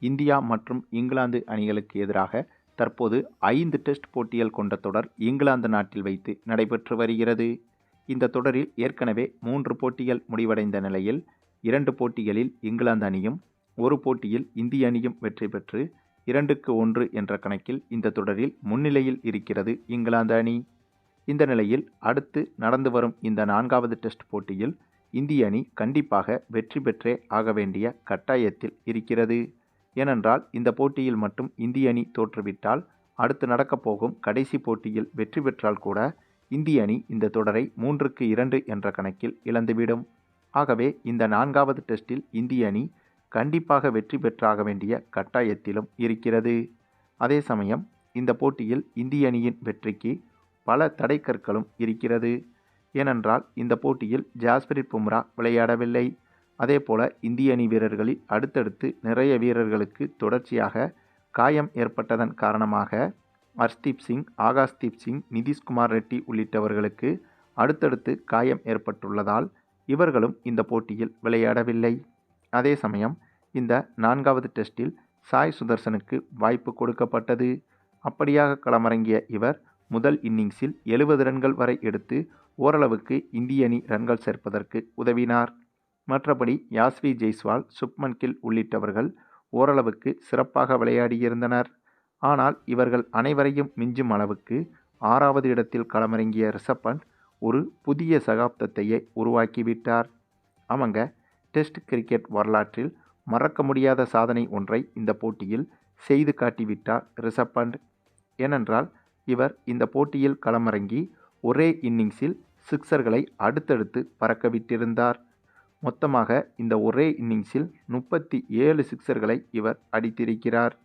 India மற்றும் இங்கிலாந்து அணிகளுக்கு எதிராக தற்போது 5 டெஸ்ட் போட்டிகள் கொண்ட தொடர் இங்கிலாந்து நாட்டில் வைத்து நடைபெற்று வருகிறது. இந்த தொடரில் ஏற்கனவே 3 போட்டிகள் முடிவடைந்த நிலையில் 2 போட்டிகளில் இங்கிலாந்து அணியும் 1 போட்டியில் இந்திய அணியும் வெற்றி பெற்று 2-1 என்ற கணக்கில் இந்த தொடரில் முன்னிலையில் இருக்கிறது இங்கிலாந்து அணி. இந்த நிலையில் அடுத்து நடந்து வரும் இந்த 4வது டெஸ்ட் போட்டியில் இந்திய அணி கண்டிப்பாக வெற்றி பெற்றே ஆக வேண்டிய கட்டாயத்தில் இருக்கிறது. ஏனென்றால் இந்த போட்டியில் மட்டும் இந்திய அணி தோற்றுவிட்டால் அடுத்து நடக்கப் போகும் கடைசி போட்டியில் வெற்றி பெற்றால் கூட இந்திய அணி இந்த தொடரை 3-2 என்ற கணக்கில் இழந்துவிடும். ஆகவே இந்த 4வது டெஸ்டில் இந்திய அணி கண்டிப்பாக வெற்றி பெற்றாக வேண்டிய கட்டாயத்திலும் இருக்கிறது. அதே சமயம் இந்த போட்டியில் இந்திய அணியின் வெற்றிக்கு பல தடைக்கற்களும் இருக்கிறது. ஏனென்றால் இந்த போட்டியில் ஜாஸ்பிரிட் பும்ரா விளையாடவில்லை. அதேபோல இந்திய அணி அடுத்தடுத்து நிறைய வீரர்களுக்கு தொடர்ச்சியாக காயம் ஏற்பட்டதன் காரணமாக ஹர்ஷ்தீப் சிங், ஆகாஷ்தீப் சிங், நிதிஷ்குமார் ரெட்டி உள்ளிட்டவர்களுக்கு அடுத்தடுத்து காயம் ஏற்பட்டுள்ளதால் இவர்களும் இந்த போட்டியில் விளையாடவில்லை. அதே சமயம் இந்த 4வது டெஸ்டில் சாய் சுதர்சனுக்கு வாய்ப்பு கொடுக்கப்பட்டது. அப்படியாக களமிறங்கிய இவர் முதல் இன்னிங்ஸில் 70 ரன்கள் வரை எடுத்து ஓரளவுக்கு இந்திய அணி ரன்கள் சேர்ப்பதற்கு உதவினார். மற்றபடி யாஸ்வி ஜெய்ஸ்வால், சுப்மன் கில் உள்ளிட்டவர்கள் ஓரளவுக்கு சிறப்பாக விளையாடியிருந்தனர். ஆனால் இவர்கள் அனைவரையும் மிஞ்சும் அளவுக்கு 6வது இடத்தில் களமிறங்கிய ரிஷப் பண்ட் ஒரு புதிய சகாப்தத்தையே உருவாக்கிவிட்டார். அவங்க டெஸ்ட் கிரிக்கெட் வரலாற்றில் மறக்க முடியாத சாதனை ஒன்றை இந்த போட்டியில் செய்து காட்டிவிட்டார் ரிஷப் பண்ட். ஏனென்றால் இவர் இந்த போட்டியில் களமிறங்கி ஒரே இன்னிங்ஸில் சிக்சர்களை அடுத்தடுத்து பறக்கவிட்டிருந்தார். மொத்தமாக இந்த ஒரே இன்னிங்ஸில் 37 சிக்சர்களை இவர் அடித்திருக்கிறார்.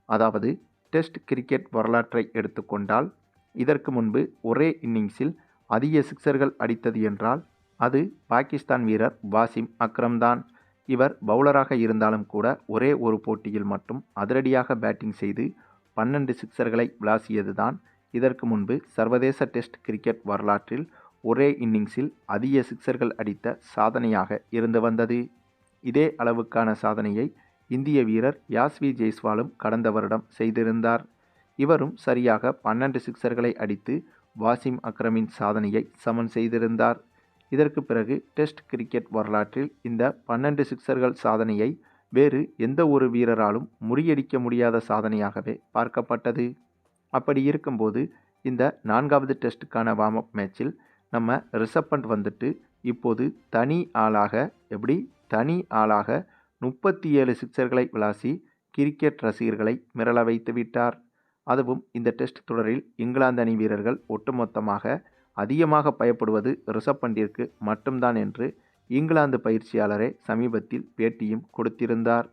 அதாவது டெஸ்ட் கிரிக்கெட் வரலாற்றை எடுத்துக்கொண்டால் இதற்கு முன்பு ஒரே இன்னிங்ஸில் அதிக சிக்சர்கள் அடித்தது என்றால் அது பாகிஸ்தான் வீரர் வாசிம் அக்ரம் தான். இவர் பவுலராக இருந்தாலும் கூட ஒரே ஒரு போட்டியில் மட்டும் அதிரடியாக பேட்டிங் செய்து 12 சிக்சர்களை விளாசியதுதான் இதற்கு முன்பு சர்வதேச டெஸ்ட் கிரிக்கெட் வரலாற்றில் ஒரே இன்னிங்ஸில் அதிக சிக்சர்கள் அடித்த சாதனையாக இருந்து வந்தது. இதே அளவுக்கான சாதனையை இந்திய வீரர் யாஸ்வி ஜெய்ஸ்வாலும் கடந்த வருடம் செய்திருந்தார். இவரும் சரியாக 12 சிக்சர்களை அடித்து வாசிம் அக்ரமின் சாதனையை சமன் செய்திருந்தார். இதற்கு பிறகு டெஸ்ட் கிரிக்கெட் வரலாற்றில் இந்த 12 சிக்சர்கள் சாதனையை வேறு எந்த ஒரு வீரராலும் முறியடிக்க முடியாத சாதனையாகவே பார்க்கப்பட்டது. அப்படி இருக்கும்போது இந்த 4வது டெஸ்ட்டுக்கான வார்ம் அப் மேட்சில் நம்ம ரிஷப் பண்ட் வந்துட்டு இப்போது தனி ஆளாக 37 சிக்சர்களை விளாசி கிரிக்கெட் ரசிகர்களை மிரள வைத்து விட்டார். அதுவும் இந்த டெஸ்ட் தொடரில் இங்கிலாந்து அணி வீரர்கள் ஒட்டுமொத்தமாக அதிகமாக பயப்படுவது ரிஷப் பண்டிற்கு மட்டும்தான் என்று இங்கிலாந்து பயிற்சியாளரே சமீபத்தில் பேட்டியும் கொடுத்திருந்தார்.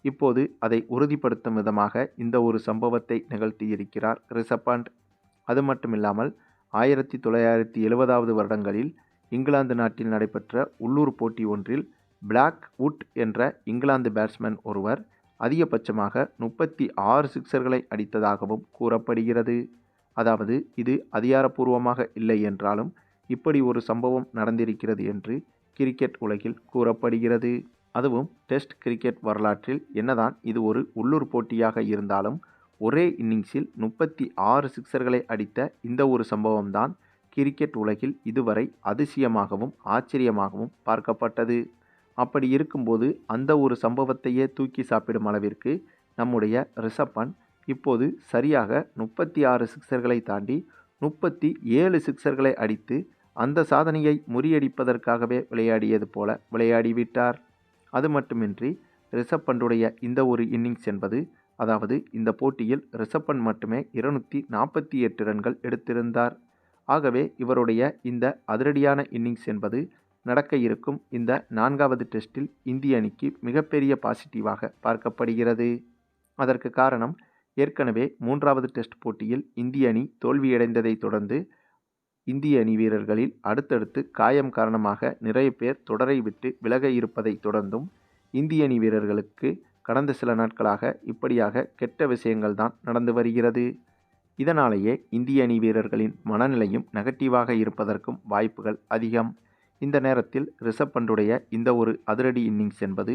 இப்போது அதை உறுதிப்படுத்தும் விதமாக இந்த ஒரு சம்பவத்தை நிகழ்த்தியிருக்கிறார் ரிஷப் பண்ட். அது மட்டுமில்லாமல் 1970வது வருடங்களில் இங்கிலாந்து நாட்டில் நடைபெற்ற உள்ளூர் போட்டி ஒன்றில் பிளாக் வுட் என்ற இங்கிலாந்து பேட்ஸ்மேன் ஒருவர் அதிகபட்சமாக 36 சிக்சர்களை அடித்ததாகவும் கூறப்படுகிறது. அதாவது இது அதிகாரப்பூர்வமாக இல்லை என்றாலும் இப்படி ஒரு சம்பவம் நடந்திருக்கிறது என்று கிரிக்கெட் உலகில் கூறப்படுகிறது. அதுவும் டெஸ்ட் கிரிக்கெட் வரலாற்றில் என்னதான் இது ஒரு உள்ளூர் போட்டியாக இருந்தாலும் ஒரே இன்னிங்ஸில் 36 சிக்சர்களை அடித்த இந்த ஒரு சம்பவம்தான் கிரிக்கெட் உலகில் இதுவரை அதிசயமாகவும் ஆச்சரியமாகவும் பார்க்கப்பட்டது. அப்படி இருக்கும்போது அந்த ஒரு சம்பவத்தையே தூக்கி சாப்பிடும் அளவிற்கு நம்முடைய ரிஷப் பண்ட் இப்போது சரியாக 36 சிக்சர்களை தாண்டி 37 சிக்சர்களை அடித்து அந்த சாதனையை முறியடிப்பதற்காகவே விளையாடியது போல விளையாடிவிட்டார். அது மட்டுமின்றி ரிஷப் பண்டுடைய இந்த ஒரு இன்னிங்ஸ் என்பது, அதாவது இந்த போட்டியில் ரிஷப் பண்ட் மட்டுமே 248 ரன்கள் எடுத்திருந்தார். ஆகவே இவருடைய இந்த அதிரடியான இன்னிங்ஸ் என்பது நடக்க இருக்கும் இந்த 4வது டெஸ்டில் இந்திய அணிக்கு மிகப்பெரிய பாசிட்டிவாக பார்க்கப்படுகிறது. அதற்கு காரணம் ஏற்கனவே 3வது டெஸ்ட் போட்டியில் இந்திய அணி தோல்வியடைந்ததை தொடர்ந்து இந்திய அணி வீரர்களில் அடுத்தடுத்து காயம் காரணமாக நிறைய பேர் தொடரை விட்டு விலக இருப்பதை தொடர்ந்தும் இந்திய அணி வீரர்களுக்கு கடந்த சில நாட்களாக இப்படியாக கெட்ட விஷயங்கள் தான் நடந்து வருகிறது. இதனாலேயே இந்திய அணி வீரர்களின் மனநிலையும் நெகட்டிவாக இருப்பதற்கும் வாய்ப்புகள் அதிகம். இந்த நேரத்தில் ரிஷப் பண்டுடைய இந்த ஒரு அதிரடி இன்னிங்ஸ் என்பது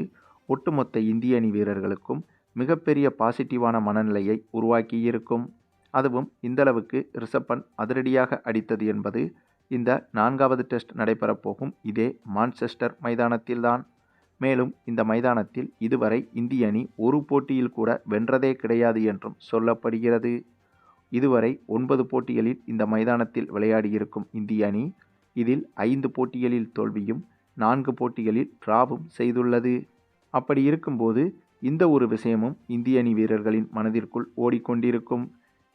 ஒட்டுமொத்த இந்திய அணி வீரர்களுக்கும் மிகப்பெரிய பாசிட்டிவான மனநிலையை உருவாக்கியிருக்கும். அதுவும் இந்தளவுக்கு ரிஷப் பண்ட் அதிரடியாக அடித்தது என்பது இந்த 4வது டெஸ்ட் நடைபெறப்போகும் இதே மான்செஸ்டர் மைதானத்தில்தான். மேலும் இந்த மைதானத்தில் இதுவரை இந்திய அணி ஒரு போட்டியில் கூட வென்றதே கிடையாது என்றும் சொல்லப்படுகிறது. இதுவரை 9 போட்டிகளில் இந்த மைதானத்தில் விளையாடியிருக்கும் இந்திய அணி இதில் 5 போட்டிகளில் தோல்வியும் 4 போட்டிகளில் டிராவும் செய்துள்ளது. அப்படி இருக்கும்போது இந்த ஒரு விஷயமும் இந்திய அணி வீரர்களின் மனதிற்குள் ஓடிக்கொண்டிருக்கும்.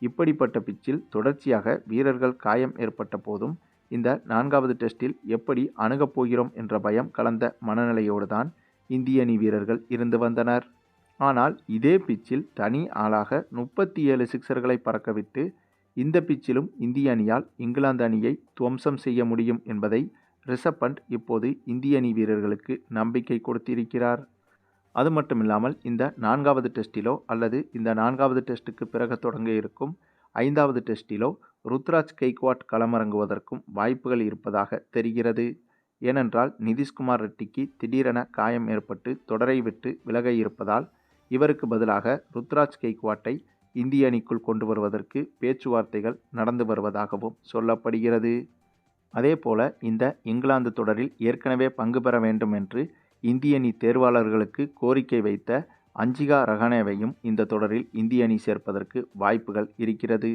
இப்படிப்பட்ட பிச்சில் தொடர்ச்சியாக வீரர்கள் காயம் ஏற்பட்ட போதும் இந்த 4வது டெஸ்டில் எப்படி அணுகப் போகிறோம் என்ற பயம் கலந்த மனநிலையோடு தான் இந்திய அணி வீரர்கள் இருந்து வந்தனர். ஆனால் இதே பிச்சில் தனி ஆளாக 37 சிக்சர்களை பறக்கவிட்டு இந்த பிச்சிலும் இந்திய அணியால் இங்கிலாந்து அணியை துவம்சம் செய்ய முடியும் என்பதை ரிஷப் பண்ட் இப்போது இந்திய அணி வீரர்களுக்கு நம்பிக்கை கொடுத்திருக்கிறார். அது மட்டுமில்லாமல் இந்த 4வது டெஸ்டிலோ அல்லது இந்த 4வது டெஸ்ட்டுக்கு பிறகு தொடங்க இருக்கும் 5வது டெஸ்டிலோ ருத்ராஜ் கெய்க்வாட் களமிறங்குவதற்கும் வாய்ப்புகள் இருப்பதாக தெரிகிறது. ஏனென்றால் நிதிஷ்குமார் ரெட்டிக்கு திடீரென காயம் ஏற்பட்டு தொடரை விட்டு விலக இருப்பதால் இவருக்கு பதிலாக ருத்ராஜ் கெய்க்வாட்டை இந்திய அணிக்குள் கொண்டு வருவதற்கு பேச்சுவார்த்தைகள் நடந்து வருவதாகவும் சொல்லப்படுகிறது. அதேபோல இந்த இங்கிலாந்து தொடரில் ஏற்கனவே பங்கு பெற வேண்டும் என்று இந்திய அணி தேர்வாளர்களுக்கு கோரிக்கை வைத்த அஞ்சிகா ரஹானேவையும் இந்த தொடரில் இந்திய அணி சேர்ப்பதற்கு வாய்ப்புகள் இருக்கிறது.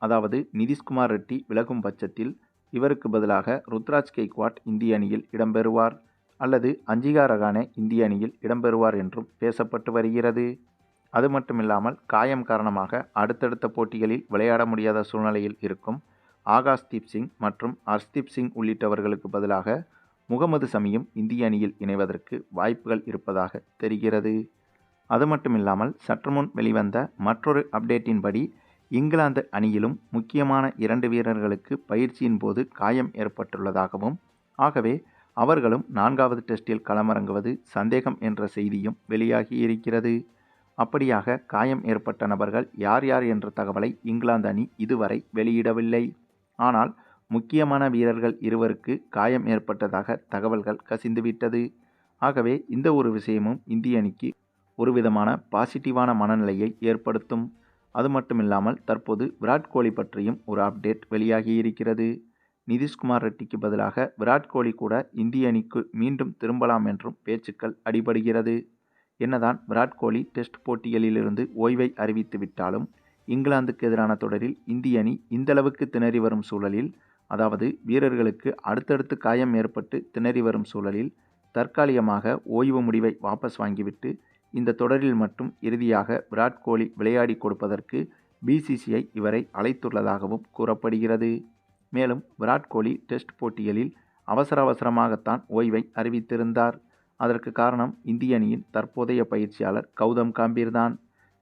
அதாவது நிதிஷ்குமார் ரெட்டி விலகும் பட்சத்தில் இவருக்கு பதிலாக ருத்ராஜ் கெய்க்வாட் இந்திய அணியில் இடம்பெறுவார் அல்லது அஞ்சிகா ரஹானே இந்திய அணியில் இடம்பெறுவார் என்றும் பேசப்பட்டு வருகிறது. அது மட்டுமில்லாமல் காயம் காரணமாக அடுத்தடுத்த போட்டிகளில் விளையாட முடியாத சூழ்நிலையில் இருக்கும் ஆகாஷ்தீப் சிங் மற்றும் ஹர்ஷ்தீப் சிங் உள்ளிட்டவர்களுக்கு பதிலாக முகமது சமியும் இந்திய அணியில் இணைவதற்கு வாய்ப்புகள் இருப்பதாக தெரிகிறது. அது மட்டுமில்லாமல் சற்று முன் வெளிவந்த மற்றொரு அப்டேட்டின்படி இங்கிலாந்து அணியிலும் முக்கியமான 2 வீரர்களுக்கு பயிற்சியின் போது காயம் ஏற்பட்டுள்ளதாகவும் ஆகவே அவர்களும் 4வது டெஸ்டில் களமிறங்குவது சந்தேகம் என்ற செய்தியும் வெளியாகி இருக்கிறது. அப்படியாக காயம் ஏற்பட்ட நபர்கள் யார் யார் என்ற தகவலை இங்கிலாந்து அணி இதுவரை வெளியிடவில்லை. ஆனால் முக்கியமான வீரர்கள் 2 காயம் ஏற்பட்டதாக தகவல்கள் கசிந்துவிட்டது. ஆகவே இந்த ஒரு விஷயமும் இந்திய அணிக்கு ஒரு விதமான பாசிட்டிவான மனநிலையை ஏற்படுத்தும். அது மட்டுமில்லாமல் தற்போது விராட் கோலி பற்றியும் ஒரு அப்டேட் வெளியாகி இருக்கிறது. நிதிஷ்குமார் ரெட்டிக்கு பதிலாக விராட் கோலி கூட இந்திய அணிக்கு மீண்டும் திரும்பலாம் என்றும் பேச்சுக்கள் அடிபடுகிறது. என்னதான் விராட் கோலி டெஸ்ட் போட்டிகளிலிருந்து ஓய்வை அறிவித்து விட்டாலும் இங்கிலாந்துக்கு எதிரான தொடரில் இந்திய அணி இந்தளவுக்கு திணறி வரும் சூழலில், அதாவது வீரர்களுக்கு அடுத்தடுத்து காயம் ஏற்பட்டு திணறி வரும் சூழலில் தற்காலிகமாக ஓய்வு முடிவை வாபஸ் வாங்கிவிட்டு இந்த தொடரில் மட்டும் இறுதியாக விராட் கோலி விளையாடி கொடுப்பதற்கு பிசிசிஐ இவரை அழைத்துள்ளதாகவும் கூறப்படுகிறது. மேலும் விராட் கோலி டெஸ்ட் போட்டிகளில் அவசரமாகத்தான் ஓய்வை அறிவித்திருந்தார். அதற்கு காரணம் இந்திய அணியின் தற்போதைய பயிற்சியாளர் கௌதம் காம்பீர் தான்.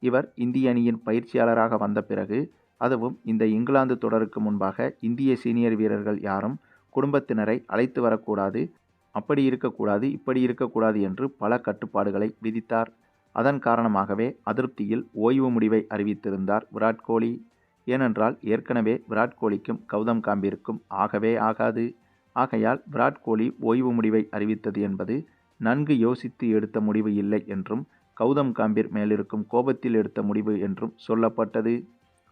இவர் இந்திய அணியின் பயிற்சியாளராக வந்த பிறகு, அதுவும் இந்த இங்கிலாந்து தொடருக்கு முன்பாக இந்திய சீனியர் வீரர்கள் யாரும் குடும்பத்தினரை அழைத்து வரக்கூடாது, அப்படி இருக்கக்கூடாது, இப்படி இருக்கக்கூடாது என்று பல கட்டுப்பாடுகளை விதித்தார். அதன் காரணமாகவே அதிருப்தியில் ஓய்வு முடிவை அறிவித்திருந்தார் விராட் கோலி. ஏனென்றால் ஏற்கனவே விராட் கோலிக்கும் கௌதம் காம்பீருக்கும் ஆகவே ஆகாது. ஆகையால் விராட் கோலி ஓய்வு முடிவை அறிவித்தது என்பது நன்கு யோசித்து எடுத்த முடிவு இல்லை என்றும் கௌதம் காம்பீர் மேலிருக்கும் கோபத்தில் எடுத்த முடிவு என்றும் சொல்லப்பட்டது.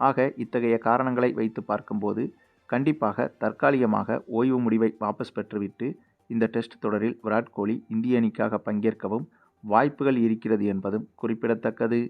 ஆக இத்தகைய காரணங்களை வைத்து பார்க்கும்போது கண்டிப்பாக தற்காலிகமாக ஓய்வு முடிவை வாபஸ் பெற்றுவிட்டு இந்த டெஸ்ட் தொடரில் விராட் கோலி இந்திய அணிக்காக பங்கேற்கவும் வாய்ப்புகள் இருக்கிறது என்பதும் குறிப்பிடத்தக்கது.